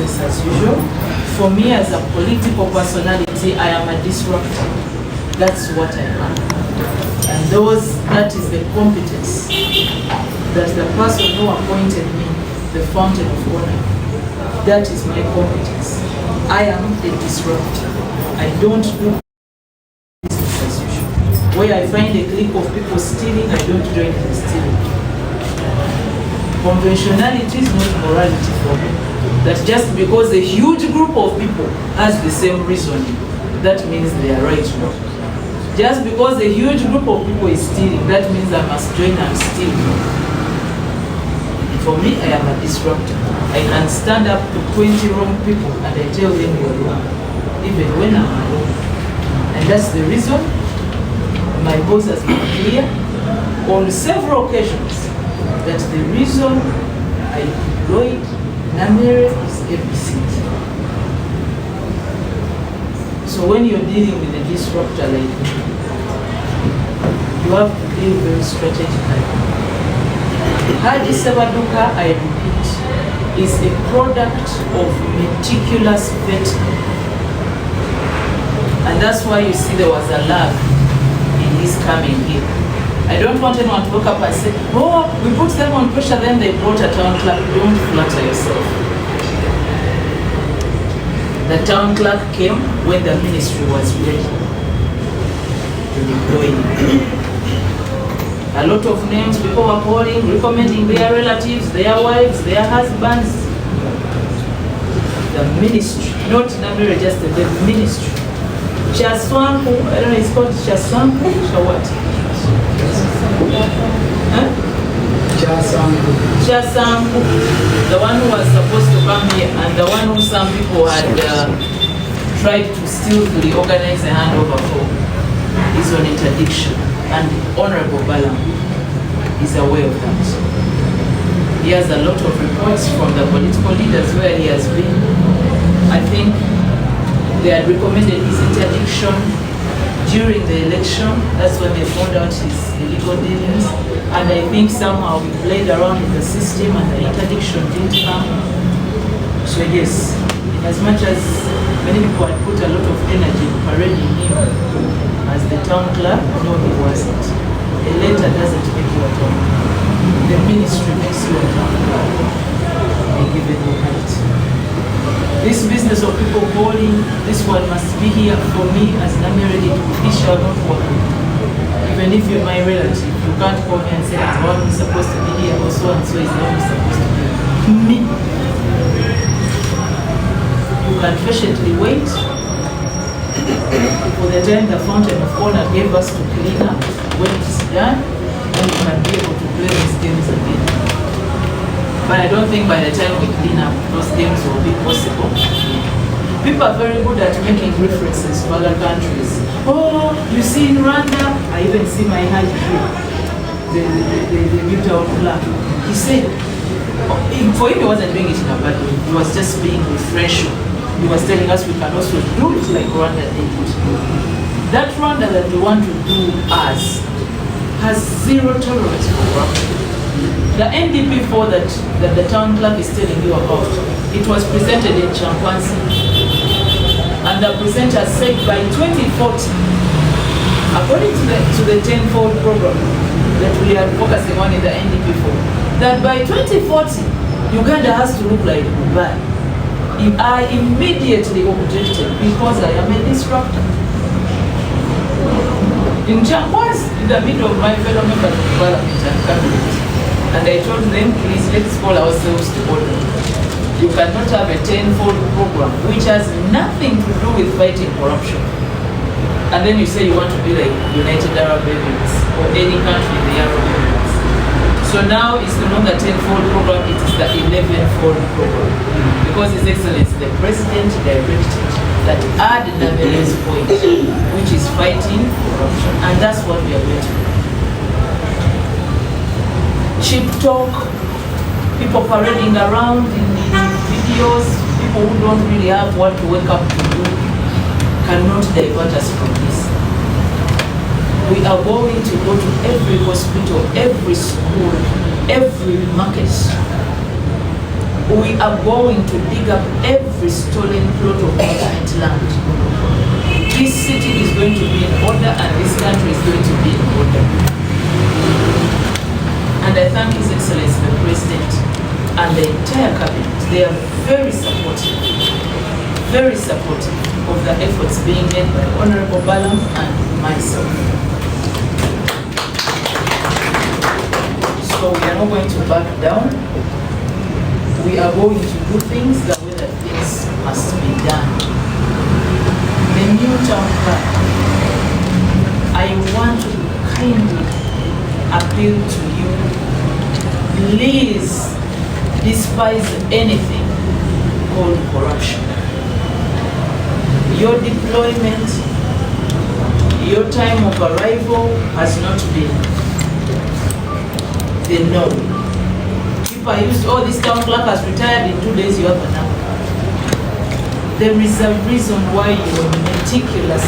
business as usual. For me as a political personality, I am a disruptor. That's what I am. And that is the competence that the person who appointed me, the fountain of honor, that is my competence. I am a disruptor. I don't do business as usual. Where I find a clique of people stealing, I don't join in stealing. Conventionality is not morality for me. That just because a huge group of people has the same reasoning, that means they are right. No. Just because a huge group of people is stealing, that means I must join and steal. For me, I am a disruptor. I can stand up to 20 wrong people and I tell them you're wrong, even when I'm alone. And that's the reason my boss has been clear on several occasions that the reason I employed Nameere is ABCD. So when you're dealing with a disruptor like me, you have to deal very strategically. Haji Sebaduka, I repeat, is a product of meticulous vetting. And that's why you see there was a lag in his coming here. I don't want anyone to look up and say, oh, we put them on pressure, then they brought a town clerk. Don't flatter yourself. The town clerk came when the ministry was ready to deploy him. A lot of names people were calling, recommending their relatives, their wives, their husbands. The ministry, not Nameere, just the ministry. Chaswanku, I don't know, it's called Chaswanku, or what? Huh? Chasanku, the one who was supposed to come here and the one who some people had tried to stealthily organize a handover for is on interdiction, and Honorable Balam is aware of that. He has a lot of reports from the political leaders where he has been. I think they had recommended his interdiction during the election. That's when they found out his illegal dealings. And I think somehow we played around with the system and the interdiction didn't come. So yes, as much as many people had put a lot of energy in parading him as the town clerk, no, he wasn't. A letter doesn't make you a town clerk. The ministry makes you a town clerk. They give it the right. This business of people calling, this one must be here for me as Nameere, it shall not work. Even if you're my relative, you can't call me and say, it's one who's supposed to be here, or so and so is the one who's supposed to be here. Me. You can patiently wait for the time the fountain of honor gave us to clean up. When it's done, then you can be able to play these games again. But I don't think by the time we clean up, those games will be possible. People are very good at making references to other countries. Oh, you see in Rwanda, I even see my Haji here, the new town clerk. He said, for him he wasn't doing it in a bad way, he was just being refreshing. He was telling us we can also do it like Rwanda did it. That Rwanda that we want to do as has zero tolerance for corruption. The NDP4 that the town clerk is telling you about, it was presented in Champwansi. And the presenter said by 2040, according to the 10-fold program that we are focusing on in the NDP4, that by 2040, Uganda has to look like Dubai. I immediately objected because I am a disruptor. In Champwansi, in the middle of my fellow members of parliament and cabinet, and I told them, please, let's call ourselves to order. You cannot have a 10-fold program which has nothing to do with fighting corruption. And then you say you want to be like United Arab Emirates or any country in the Arab Emirates. So now it's no longer 10-fold program, it is the 11-fold program. Because His Excellency, the President directed that add Nameere's point, which is fighting corruption. And that's what we are going to do. Cheap talk, people parading around in videos, people who don't really have what to wake up to do, cannot divert us from this. We are going to go to every hospital, every school, every market. We are going to dig up every stolen plot of government land. This city is going to be in order and this country is going to be in order. And I thank His Excellency the President and the entire cabinet. They are very supportive of the efforts being made by Honorable Balam and myself. So we are not going to back down. We are going to do things the way that things must be done. The new town plan, I want to kindly appeal to you. Please despise anything called corruption. Your deployment, your time of arrival has not been the norm. People are used, oh, this town clerk has retired, in 2 days you have an hour. There is a reason why you were meticulous,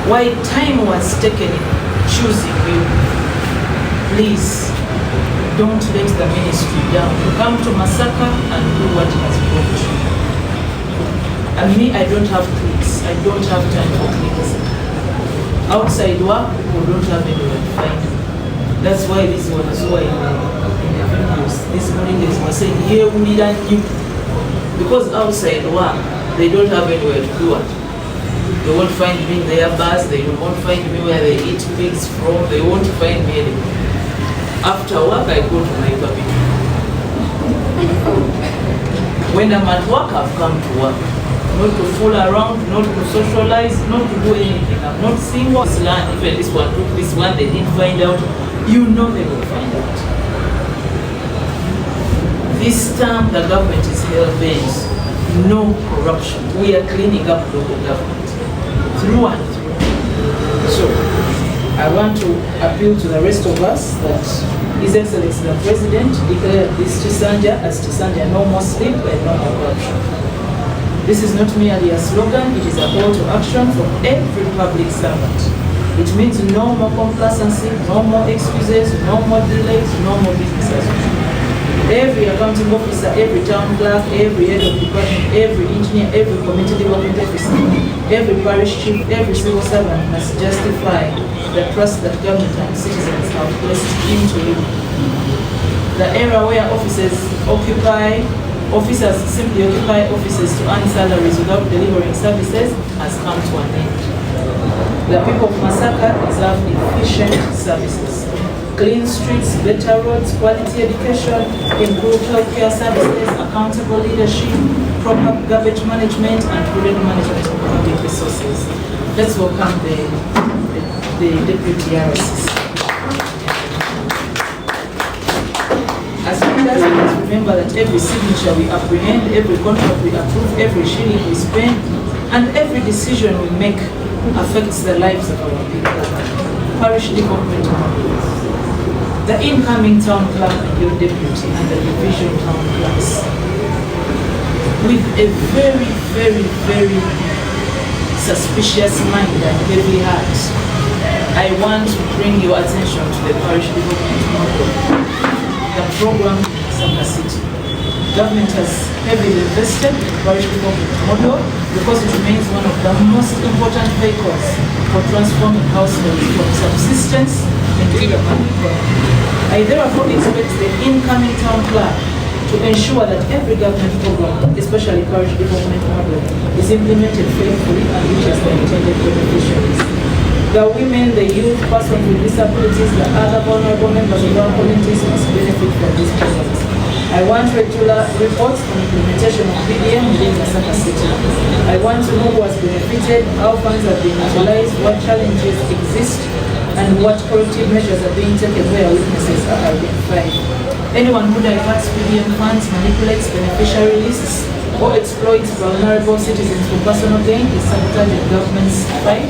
why time was taken in choosing you. Please, don't let the ministry down. Come to Masaka and do what has brought you. And me, I don't have clicks. I don't have time for clicks. Outside work, people don't have anywhere to find me. That's why this one is why in the videos this morning they were saying, yeah, we need a new. Because outside work, they don't have anywhere to do it. They won't find me in their bars, they won't find me where they eat pigs from, they won't find me anywhere. After work, I go to my barbecue. When I'm at work, I've come to work. Not to fool around, not to socialize, not to do anything. I'm not seeing what's land. Even this one took this one, they didn't find out. You know they will find out. This time the government is hell-bent. No corruption. We are cleaning up local government through and through. So I want to appeal to the rest of us that His Excellency the President declared this Chisanja as Chisanja, no more sleep and no more corruption. This is not merely a slogan, it is a call to action from every public servant. It means no more complacency, no more excuses, no more delays, no more business as usual. Every accounting officer, every town clerk, every head of department, every engineer, every community development officer, every parish chief, every civil servant must justify the trust that government and citizens have placed into you. The era where officers simply occupy offices to earn salaries without delivering services has come to an end. The people of Masaka deserve efficient services. Clean streets, better roads, quality education, improved healthcare services, accountable leadership, proper garbage management, and prudent management of public resources. Let's welcome the Deputy RSC. As leaders, we must remember that every signature we apprehend, every contract we approve, every shilling we spend, and every decision we make affects the lives of our people. Parish development models. The incoming town clerk and your deputy and the division town clerks, with a very, very, very suspicious mind and heavy heart, I want to bring your attention to the parish development model. The program in Masaka City. Government has heavily invested in the parish development model because it remains one of the most important vehicles for transforming households from subsistence into the money economy. I therefore expect the incoming town clerk to ensure that every government program, especially parish development model, is implemented faithfully and reaches the intended beneficiaries. The women, the youth, persons with disabilities, the other vulnerable members of our communities must benefit from these programs. I want regular reports on implementation of PDM within Masaka City. I want to know who has benefited, how funds have been utilized, what challenges exist, and what corrective measures are being taken where weaknesses are identified. Anyone who diverts PDM funds, manipulates beneficiary lists, or exploits vulnerable citizens for personal gain is sabotaging government's fight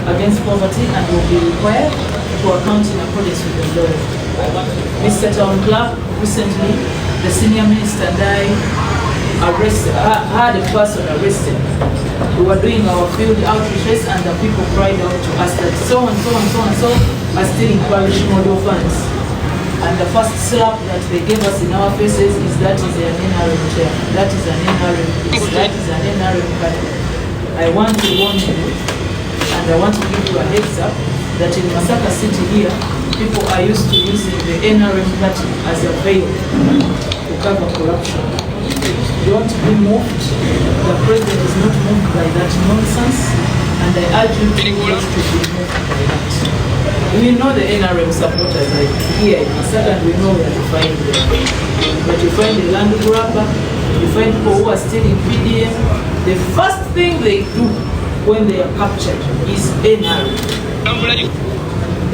against poverty and will be required to account in accordance with the law. Mr. Town Clerk, recently the senior minister and I had a person arrested. We were doing our field outreaches and the people cried out to us that so and so and so and so are stealing parish model funds. And And the first slap that they gave us in our faces is that is an NRM chair, that is an NRM this, that is an NRM party. I want to warn you, and I want to give you a heads up, that in Masaka city here, people are used to using the NRM party as a veil to cover corruption. Don't be moved. The president is not moved by that nonsense, and I urge you to not to be moved by that. We know the NRM supporters are here in Masaka, and we know where to find them. But you find the land grabber, you find people who are stealing PDM. The first thing they do when they are captured is NRM.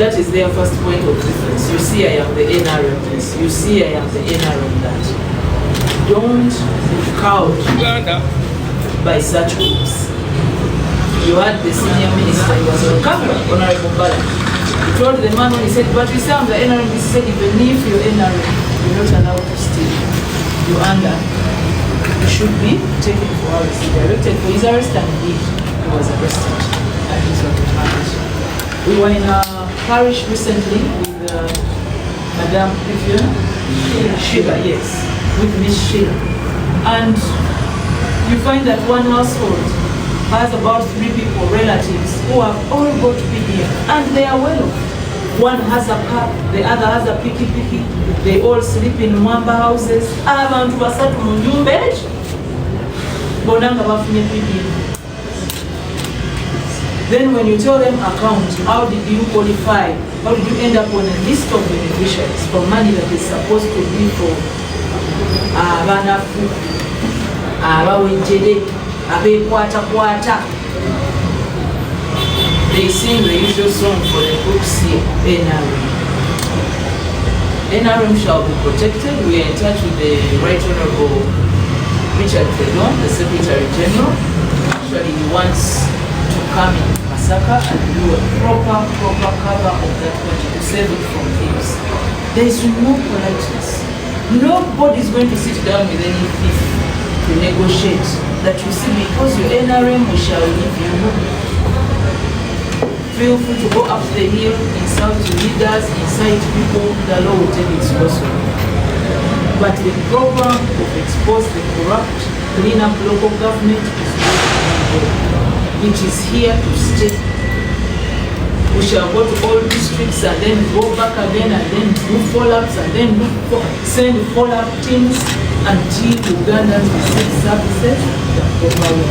That is their first point of difference. You see, I am the NRM this. You see, I am the NRM that. Don't be cowed by such groups. You had the senior minister, he was on camera, Honorable Bala. He told the man when he said, but you say I'm the NRM, he said, even if you're NRM, you're not allowed to steal. You're under. You should be taken for arrest. He directed for his arrest, and indeed he was arrested. And he's on remand. We were in a parish recently with Madame Sheila, yes, with Miss Sheila. And you find that one household has about 3 people, relatives, who have all got PDM, and they are well off. One has a car, the other has a piki. They all sleep in Mwamba houses. Abantu basatu mu nyumba ejo bonanga bafunye PDM. Then when you tell them account, how did you qualify? How did you end up on a list of beneficiaries for money that is supposed to be for abanafu, abawejjere, abekwatakwata? They sing the usual song for the groups here, NRM. NRM shall be protected. We are in touch with the Right Honorable Richard Fedon, the Secretary General. Actually, he wants to come in Masaka and do a proper cover of that country to save it from thieves. There is no politeness. Nobody is going to sit down with any thief to negotiate that you see because you're NRM, we shall leave you. Feel free to go up the hill, insult your leaders, incite people, the law will take its course. But the program of expose the corrupt, clean up local government is not ongoing. It is here to stay. We shall go to all districts and then go back again and then do follow-ups and then send follow-up teams until Ugandans receive services the proper way.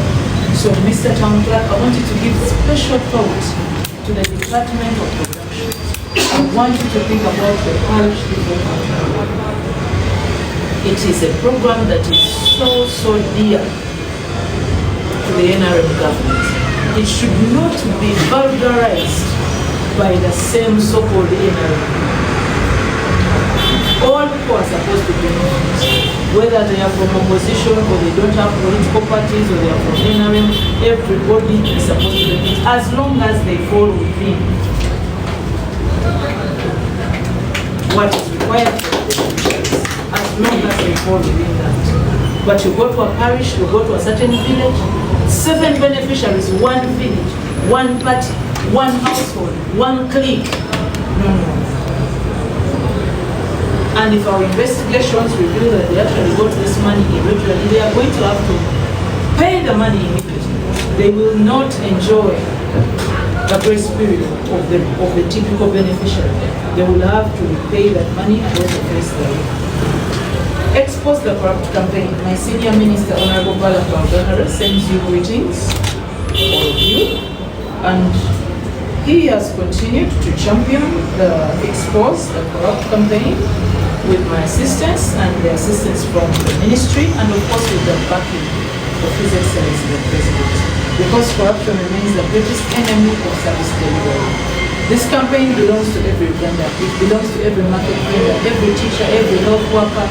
So, Mr. Town Clerk, I want you to give special thought to the Department of Production. I want you to think about the parish development. It is a program that is so dear to the NRM government. It should not be vulgarized by the same so-called NRM. All people are supposed to benefit, whether they are from opposition or they don't have political parties or they are from NRM. Everybody is supposed to benefit as long as they fall within what is required for the beneficiaries, as long as they fall within that. But you go to a parish, you go to a certain village, 7 beneficiaries, 1 village, 1 party, 1 household, 1 clique. No. And if our investigations reveal that they actually got this money irregularly, they are going to have to pay the money immediately. They will not enjoy the grace period of the typical beneficiary. They will have to repay that money and also face the Expose the Corrupt campaign. My senior minister, Honorable Bala sends you greetings, all of you, and he has continued to champion the Expose the Corrupt campaign with my assistance and the assistance from the ministry, and of course with the backing of His Excellency the President. Because corruption remains the greatest enemy of service delivery. This campaign belongs to every Ugandan. It belongs to every market vendor, every teacher, every health worker,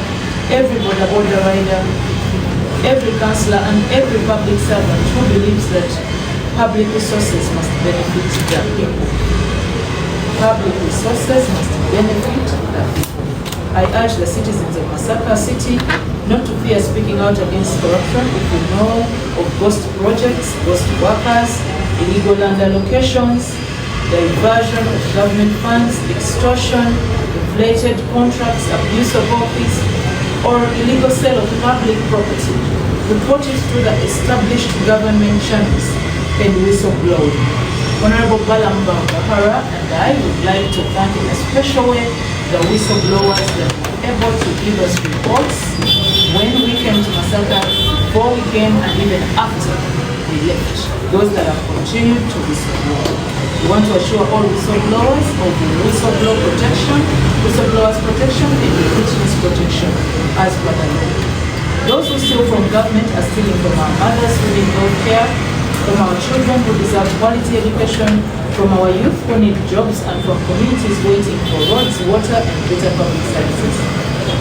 every border rider, every councillor, and every public servant who believes that public resources must benefit the people. Public resources must benefit the people. I urge the citizens of Masaka City not to fear speaking out against corruption. If you know of ghost projects, ghost workers, illegal land allocations, diversion of government funds, extortion, inflated contracts, abuse of office, or illegal sale of public property, report it through the established government channels and whistleblowing. Honorable Bulegeya and I would like to thank in a special way the whistleblowers that were able to give us reports when we came to Masaka, before we came, and even after we left. Those that have continued to whistleblow. We want to assure all whistleblowers of the whistleblowers protection and the witness protection as per the law. Those who steal from government are stealing from our mothers who need health care, from our children who deserve quality education, from our youth who need jobs, and from communities waiting for roads, water, and better public services.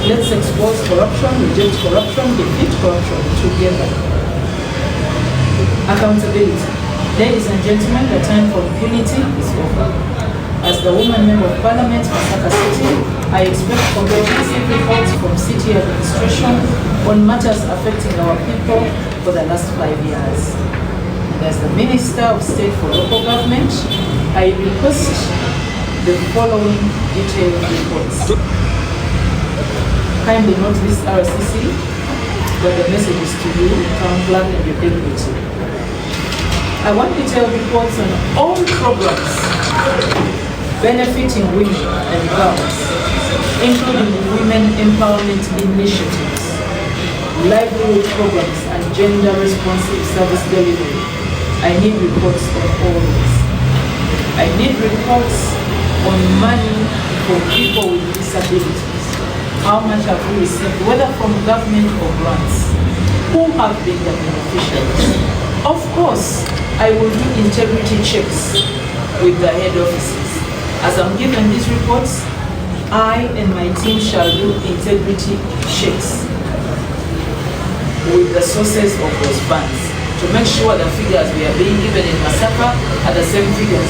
Let's expose corruption, reject corruption, defeat corruption together. Accountability. Ladies and gentlemen, the time for impunity is over. As the woman member of Parliament, Masaka City, I expect comprehensive reports from city administration on matters affecting our people for the last 5 years. And as the Minister of State for Local Government, I request the following detailed reports. Kindly note this RCC, but the message is to you, Town Clerk and your deputy. I want detailed reports on all programs benefiting women and girls, including women empowerment initiatives, livelihood programs, and gender-responsive service delivery. I need reports on all this. I need reports on money for people with disabilities. How much have we received, whether from government or grants? Who have been the beneficiaries? Of course, I will do integrity checks with the head offices. As I'm given these reports, I and my team shall do integrity checks with the sources of those funds to make sure the figures we are being given in Masaka are the same figures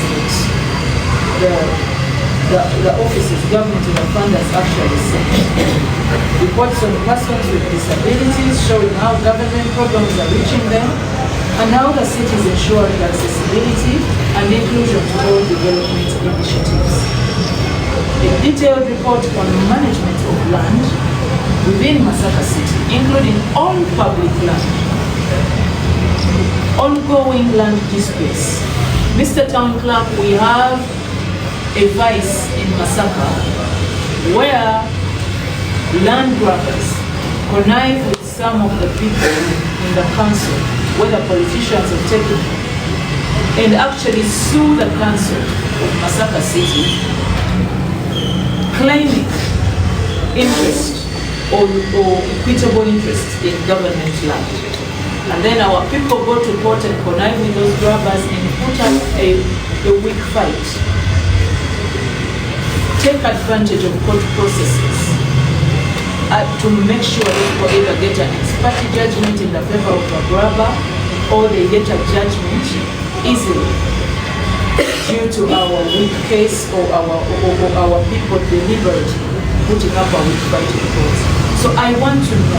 that the offices, government and the funders actually sent. Reports on persons with disabilities showing how government programs are reaching them, and how the city is ensuring accessibility and inclusion to all development initiatives. A detailed report on management of land within Masaka City, including all public land, ongoing land disputes. Mr. Town Clerk, we have a vice in Masaka where land grabbers connive with some of the people in the council, whether politicians have taken, and actually sue the council of Masaka City, claiming interest or equitable interest in government land. And then our people go to court and connive with those grabbers and put up a weak fight. Take advantage of court processes to make sure that people either get an ex parte judgment in the favor of the grabber, or they get a judgment easily due to our weak case or our people deliberately putting up a weak fight in courts. So I want to know,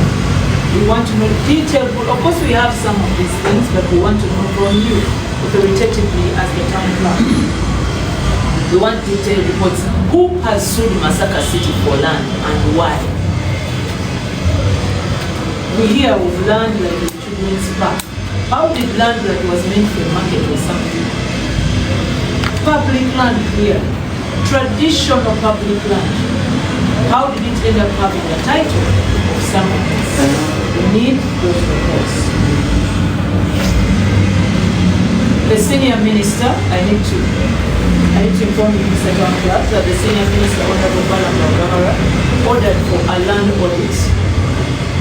we want to know detailed, of course we have some of these things, but we want to know from you authoritatively as the town clerk. We want detailed reports. Who has sued Masaka City for land and why? We hear of land like the children's park. How did land that was meant for a market or something? Public land here, traditional public land. How did it end up having the title of someone else? We need those reports. The senior minister, I need to inform you, Mr. Town Clerk, that the senior minister, Honorable Bulegeya, ordered for a land audit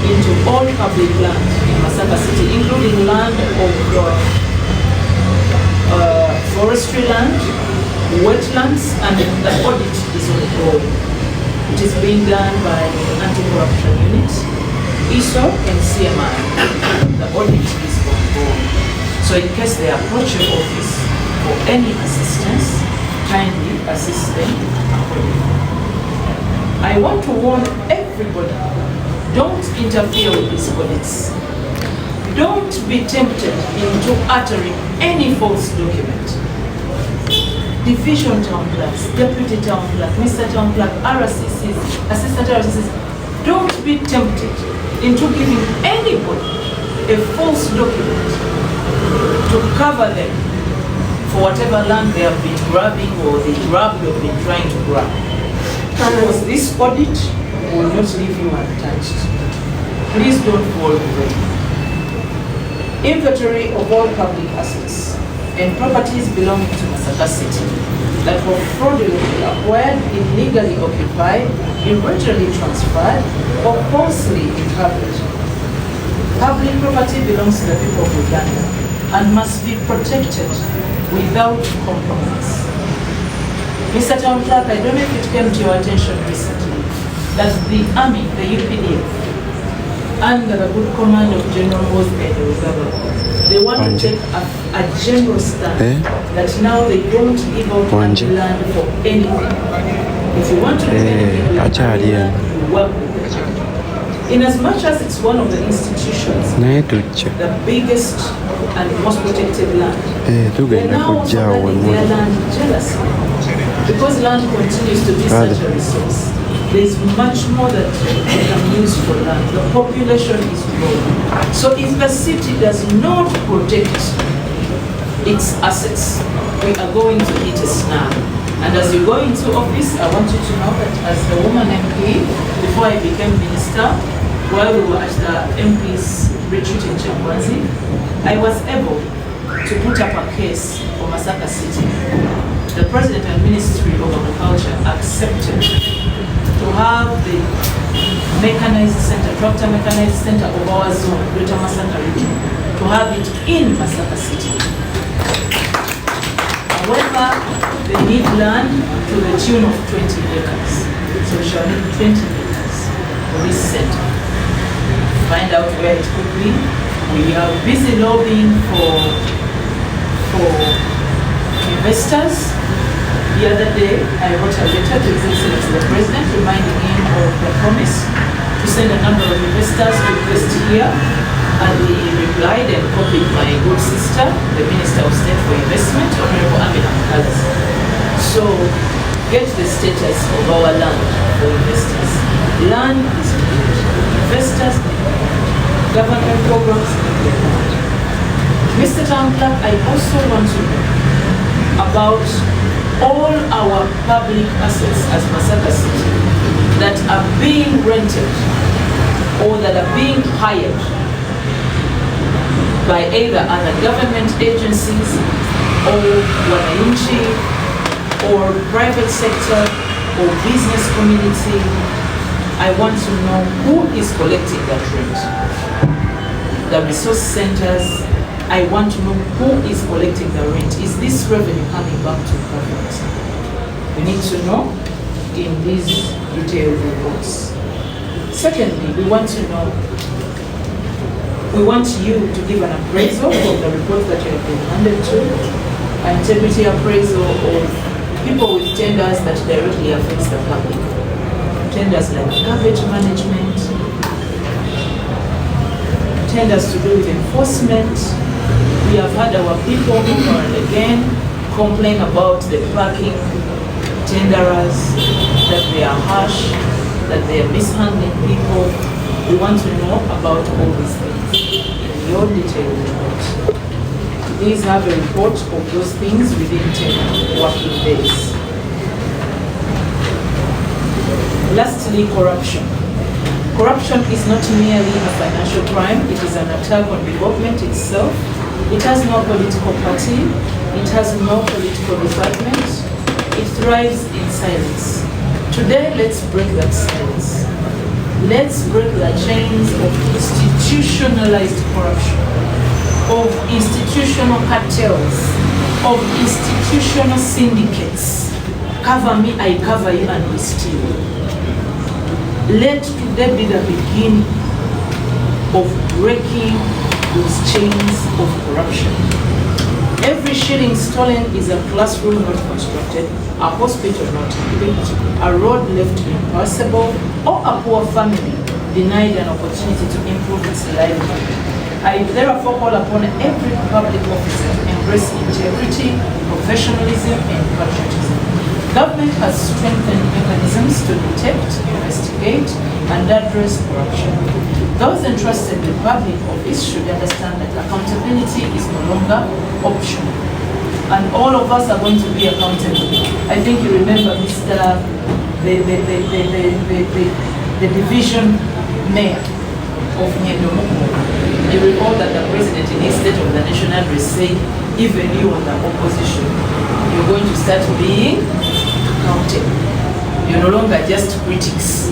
into all public land in Masaka City, including land of forestry land, wetlands, and the audit is ongoing. It is being done by Anti-Corruption Unit, ISO, and CMI. The audit is ongoing. So in case they approach your office for any assistance, kindly assist them accordingly. I want to warn everybody, don't interfere with these audits. Don't be tempted into uttering any false document. division town clerks, deputy town clerk, Mr. Town Clerk, RCCs, assistant RCCs, don't be tempted into giving anybody a false document to cover them for whatever land they have been grabbing or the grab you have been trying to grab. Because this audit will not leave you untouched. Please don't fall away. Inventory of all public assets and properties belonging to Masaka City that were fraudulently acquired, illegally occupied, irregularly transferred, or falsely inhabited. Public property belongs to the people of Uganda and must be protected without compromise. Mr. Town Clerk, I don't know if it came to your attention recently that the Army, the UPDF, under the good command of General Bulegeya, they want to take a general stand that now they don't give out land for anything. If you want to do anything, you work with them. In as much as it's one of the institutions, the biggest and most protected land, they now also their land jealousy. Because land continues to be such a resource, there is much more that we can use for land. The population is growing. So if the city does not protect its assets, we are going to hit a snag. And as you go into office, I want you to know that as the woman MP, before I became minister, while we were at the MP's retreat in Chambwanzi, I was able to put up a case for Masaka City. The President and Ministry of Agriculture accepted to have the mechanized center, tractor mechanized center of our zone, Greater Masaka region, to have it in Masaka City. However, they need land to the tune of 20 acres. So we shall need 20 acres for this center. Find out where it could be. We are busy lobbying for investors. The other day, I wrote a letter to His Excellency the President reminding him of the promise to send a number of investors to invest here. And he replied and copied my good sister, the Minister of State for Investment, Honorable Amina Mkalas. So, get the status of our land for investors. Land is needed. Investors need land. Government programs need land. Mr. Town Clerk, I also want to know about all our public assets as Masaka City that are being rented or that are being hired by either other government agencies or wananchi or private sector or business community. I want to know who is collecting that rent. The resource centers, I want to know who is collecting the rent. Is this revenue coming back to government? We need to know in these detailed reports. Secondly, we want to know, we want you to give an appraisal of the reports that you have been handed to, an integrity appraisal of people with tenders that directly affects the public. Tenders like garbage management, tenders to do with enforcement. We have had our people over and again complain about the parking tenderers, that they are harsh, that they are mishandling people. We want to know about all these things in your detailed report. Please have a report of those things within 10 working days. Lastly, corruption. Corruption is not merely a financial crime, it is an attack on the government itself. It has no political party, it has no political department, it thrives in silence. Today, let's break that silence. Let's break the chains of institutionalized corruption, of institutional cartels, of institutional syndicates. Cover me, I cover you, and we steal. Let today be the beginning of breaking those chains of corruption. Every shilling stolen is a classroom not constructed, a hospital not built, a road left impassable, or a poor family denied an opportunity to improve its livelihood. I therefore call upon every public officer to embrace integrity, professionalism, and patriotism. Government has strengthened mechanisms to detect, investigate, and address corruption. Those entrusted with public office should understand that accountability is no longer optional. And all of us are going to be accountable. I think you remember the division mayor of Nyendomuko. You recall that the president in his State of the Nation address said, even you on the opposition, you're going to start being accountable. You're no longer just critics.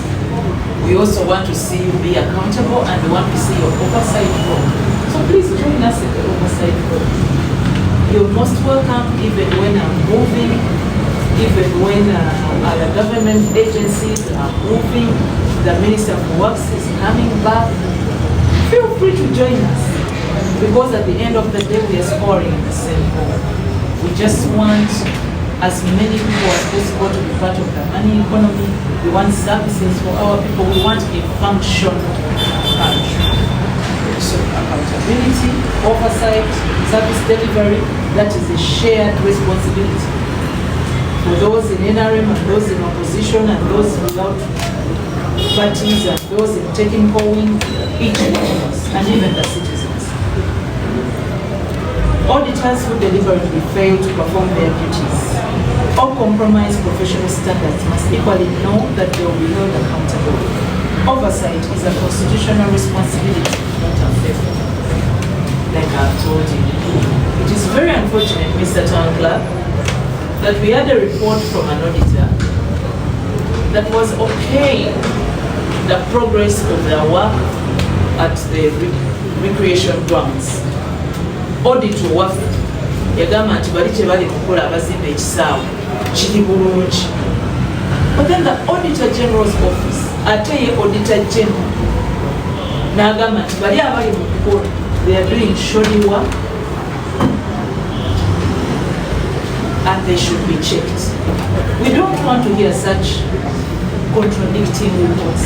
We also want to see you be accountable, and we want to see your oversight role. So please join us in the oversight role. You're most welcome, even when I'm moving, even when other government agencies are moving, the Minister for Works is coming back. Feel free to join us, because at the end of the day, we are scoring in the same goal. We just want as many people as possible to be part of the money economy. We want services for our people. We want a functional country. So accountability, oversight, service delivery, that is a shared responsibility for those in NRM and those in opposition and those without parties and those in technical wing, each one of us, and even the citizens. Auditors who deliberately fail to perform their duties or compromise professional standards must equally know that they will be held accountable. Oversight is a constitutional responsibility, not a favor. Like I've told you. It is very unfortunate, Mr. Town Clerk, that we had a report from an auditor that was okaying the progress of their work at the recreation grounds. Audit work, yagamba nti bali kye bali kukola abazimba ekisaawe kiri bulungi. But then the Auditor General's office, ate ye Auditor General, n'agamba nti bali abali mu kukola, they are doing shoddy work and they should be checked. We don't want to hear such contradicting reports.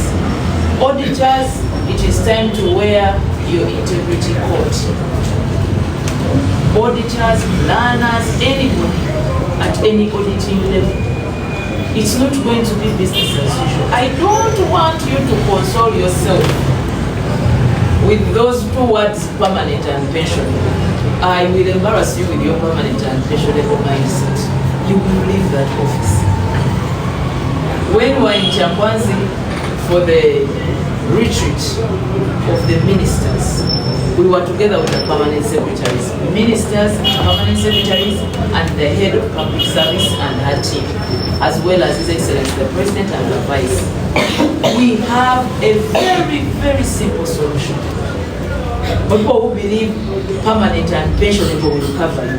Auditors, it is time to wear your integrity coat. Auditors, planners, anybody at any auditing level. It's not going to be business as usual. I don't want you to console yourself with those two words, permanent and pensionable. I will embarrass you with your permanent and pensionable mindset. You will leave that office. When we were in Chambwanzi for the retreat of the ministers, we were together with the permanent secretaries, ministers, permanent secretaries, and the head of public service and her team, as well as His Excellency the President and the Vice. We have a very, very simple solution. People who believe permanent and pensionable will cover you,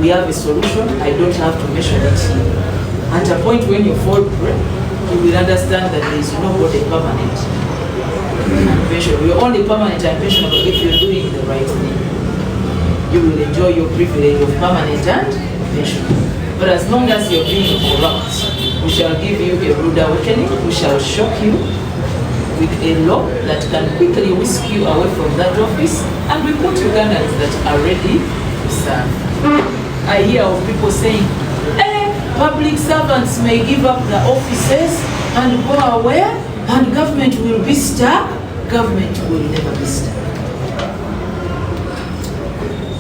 we have a solution. I don't have to mention it here. At a point when you fall prey, you will understand that there is nobody permanent and pensionable. You're only permanent and pensionable if you're doing the right thing. You will enjoy your privilege of permanent and pensionable. But as long as you're being corrupt, we shall give you a rude awakening. We shall shock you with a law that can quickly whisk you away from that office, and we put Ugandans that are ready to serve. I hear of people saying, public servants may give up the offices and go away, and government will be stuck. Government will never be stuck.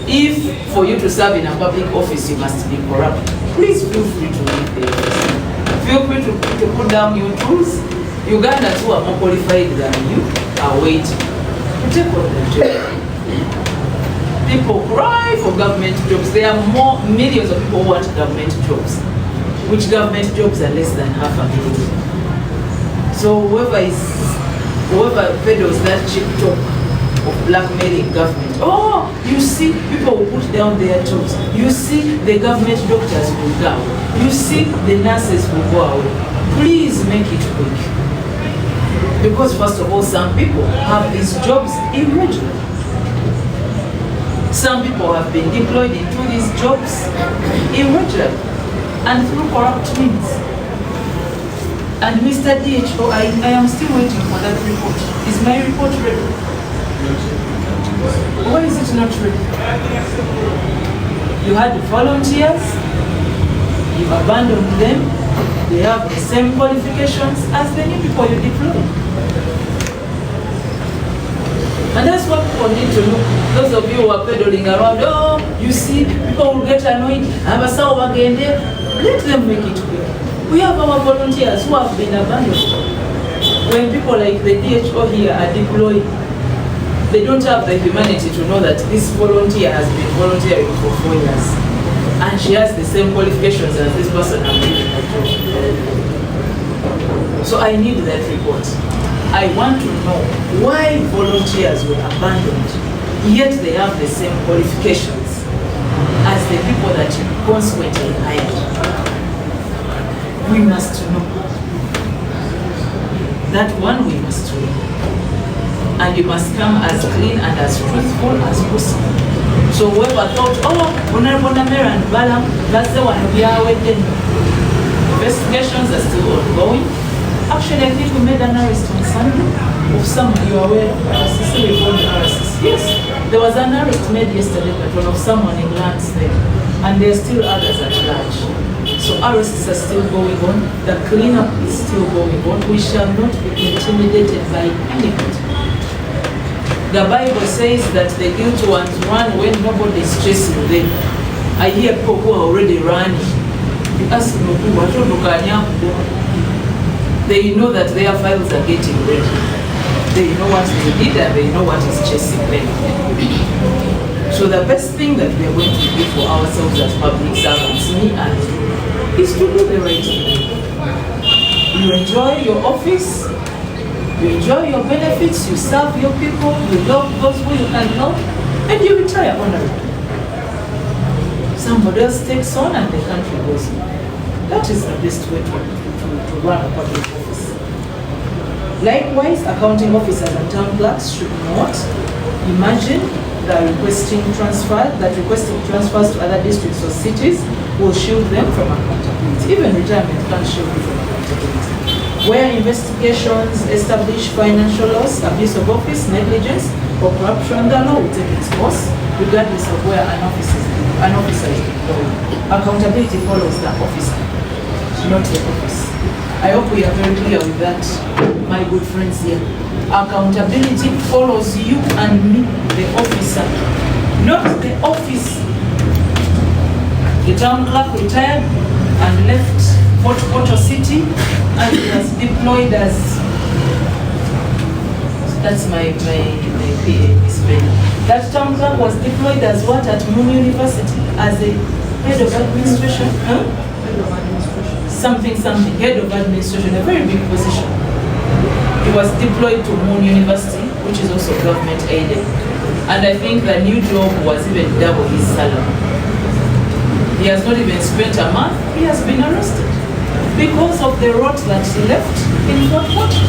If for you to serve in a public office you must be corrupt, please feel free to leave the office. Feel free to put down your tools. Ugandans who are more qualified than you are waiting to take on the job. People cry for government jobs. There are millions of people who want government jobs. Which government jobs are less than 500,000? So whoever peddles that cheap talk of blackmailing government, oh, you see, people will put down their jobs. You see, the government doctors will go. You see, the nurses will go away. Please make it quick. Because first of all, some people have these jobs irregularly. Some people have been deployed into these jobs irregularly and through corrupt means. And Mr. DHO, I am still waiting for that report. Is my report ready? Why is it not ready? You had volunteers, you've abandoned them, they have the same qualifications as the new people you deploy. And that's what people need to know. Those of you who are peddling around, oh, you see, people will get annoyed, let them make it quick. We have our volunteers who have been abandoned. When people like the DHO here are deployed, they don't have the humanity to know that this volunteer has been volunteering for 4 years. And she has the same qualifications as this person I'm doing the job. So I need that report. I want to know why volunteers were abandoned, yet they have the same qualifications as the people that you consequently hired. We must know. That one we must know. And you must come as clean and as truthful as possible. So whoever thought, oh, Honorable Nameere and Balam, that's the one we are waiting. Investigations are still ongoing. Actually, I think we made an arrest on Sunday of someone you are aware of. Yes, there was an arrest made yesterday, but one of someone in lands there. And there are still others at large. So arrests are still going on. The cleanup is still going on. We shall not be intimidated by anybody. The Bible says that the guilty ones run when nobody is chasing them. I hear people who are already running. You ask them, they know that their files are getting ready. They know what they did and they know what is chasing them. So the best thing that we are going to do for ourselves as public servants, me and you, is to do the right thing. You enjoy your office, you enjoy your benefits, you serve your people, you love those who you can help, and you retire honorably. Somebody else takes on and the country goes on. That is the best way to run a public office. Likewise, accounting officers and town clerks should not imagine that requesting transfers to other districts or cities will shield them from accountability. Even retirement can't shield you from accountability. Where investigations establish financial loss, abuse of office, negligence, or corruption, the law will take its course, regardless of where an officer is deployed. Accountability follows the officer, not the office. I hope we are very clear with that, my good friends here. Accountability follows you and me, the officer, not the office. The town clerk retired and left Fort Portal City and was deployed as, that's my PA, Miss Benny. That town clerk was deployed as what at Moon University? As a head of administration? Huh? Something, head of administration, a very big position. He was deployed to Moon University, which is also government aided. And I think the new job was even double his salary. He has not even spent a month, he has been arrested because of the rot that he left in Fort Portal.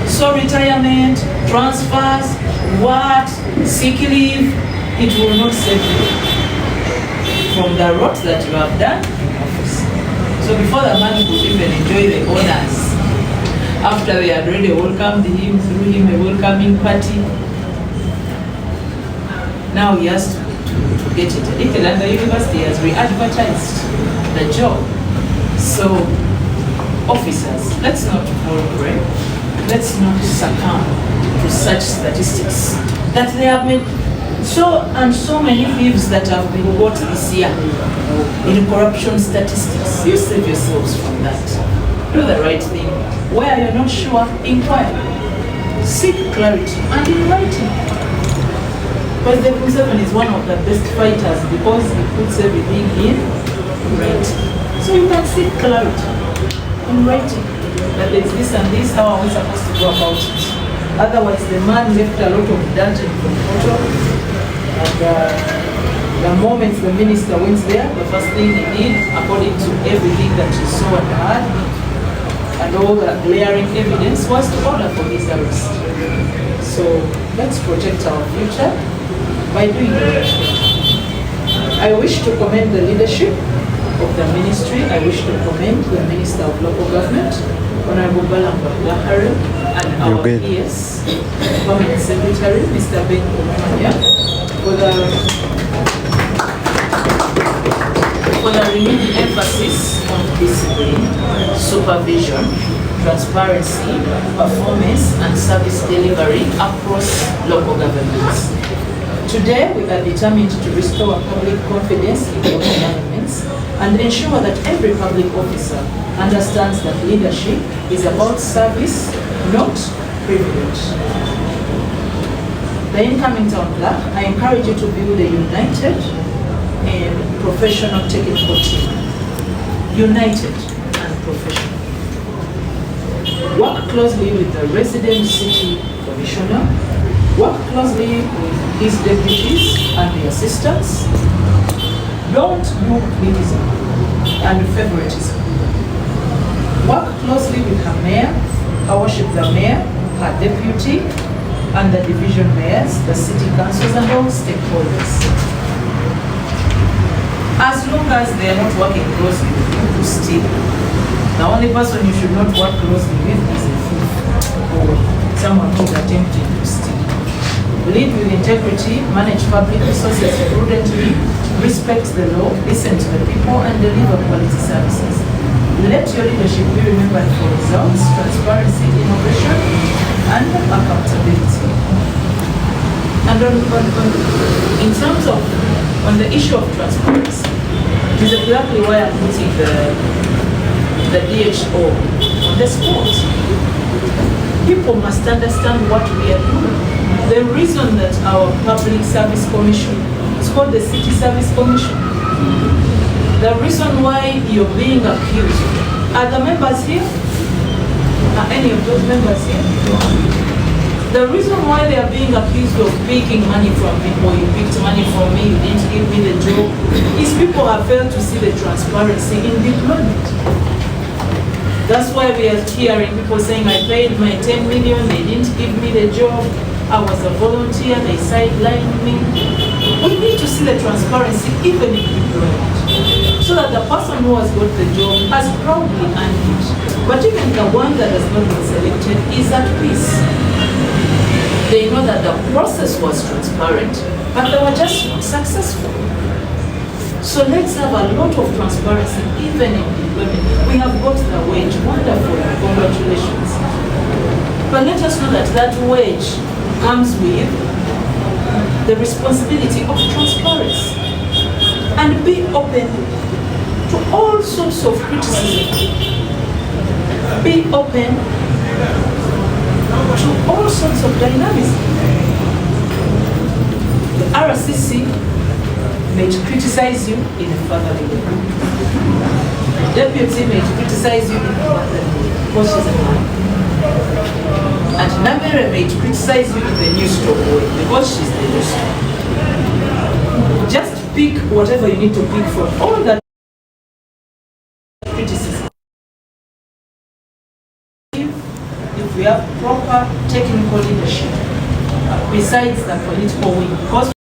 So retirement, transfers, what, sick leave, it will not save you from the rot that you have done in office. So before the man could even enjoy the honors, after they had already welcomed him, through him a welcoming party, now he has to get it. And the university has re-advertised the job. So, officers, let's not fall prey. Let's not succumb to such statistics that they have made. So many thieves that have been caught this year in corruption statistics. You save yourselves from that. Do the right thing. Where you're not sure, inquire. Seek clarity and in writing. President Museveni is one of the best fighters because he puts everything in writing. So you can seek clarity in writing. That there's this and this, how are we supposed to go about it? Otherwise, the man left a lot of dirt in the photo. And the moment the minister went there, the first thing he did, according to everything that he saw and heard, and all the glaring evidence, was to order for his arrest. So let's protect our future by doing the right thing. I wish to commend the leadership of the ministry, I wish to commend the Minister of Local Government, Honorable Bulegeya, and our PS, Permanent Secretary, Mr. Ben Omanya, for the renewed emphasis on discipline, supervision, transparency, performance, and service delivery across local governments. Today, we are determined to restore public confidence in local governments and ensure that every public officer understands that leadership is about service, not privilege. The incoming town clerk, I encourage you to build a united and professional technical team. United and professional. Work closely with the resident city commissioner. Work closely with his deputies and the assistants. Don't do nepotism and favoritism. Work closely with her mayor, I worship the mayor, her deputy, and the division mayors, the city councils, and all stakeholders. As long as they are not working closely with you to steal, the only person you should not work closely with is a thief or someone who is attempting to steal. Lead with integrity, manage public resources prudently, respect the law, listen to the people, and deliver quality services. Let your leadership be remembered for results, transparency, innovation, and accountability. And in terms of on the issue of transparency, it is exactly why I'm putting the DHO on the spot. People must understand what we are doing. The reason that our Public Service Commission is called the City Service Commission, the reason why you're being accused, are the members here? Are any of those members here? The reason why they are being accused of picking money from people, you picked money from me, you didn't give me the job, is people have failed to see the transparency in deployment. That's why we are hearing people saying, I paid my 10 million, they didn't give me the job, I was a volunteer, they sidelined me. We need to see the transparency even in deployment, so that the person who has got the job has proudly earned it. But even the one that has not been selected is at peace. They know that the process was transparent, but they were just not successful. So let's have a lot of transparency even in deployment. We have got the wage, wonderful, congratulations. But let us know that that wage comes with the responsibility of transparency and be open to all sorts of criticism. Be open to all sorts of dynamism. The RCC may criticize you in a fatherly way. Deputy may criticize you in a fatherly way because she's a man. And Nameere may criticize you in the new store way because she's the new store. Just pick whatever you need to pick from all that criticism. If we have proper technical leadership, besides the political wing, because